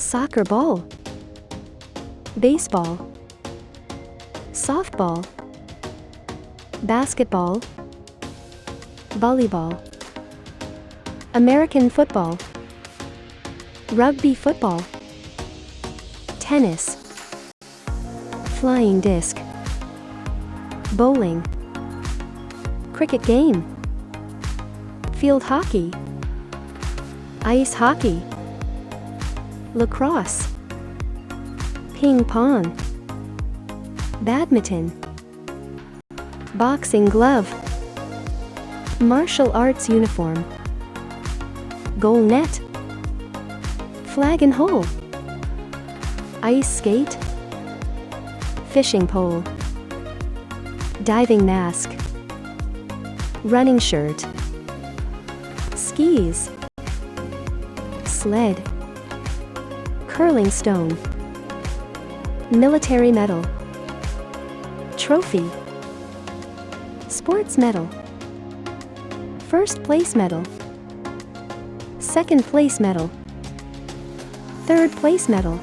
Soccer ball, baseball, softball, basketball, volleyball, American football, rugby football, tennis, flying disc, bowling, cricket game, field hockey, ice hockey, lacrosse, ping pong, badminton, boxing glove, martial arts uniform, goal net, flag and hole, ice skate, fishing pole, diving mask, running shirt, skis, sled, curling stone, military medal, trophy, sports medal, first place medal, second place medal, third place medal,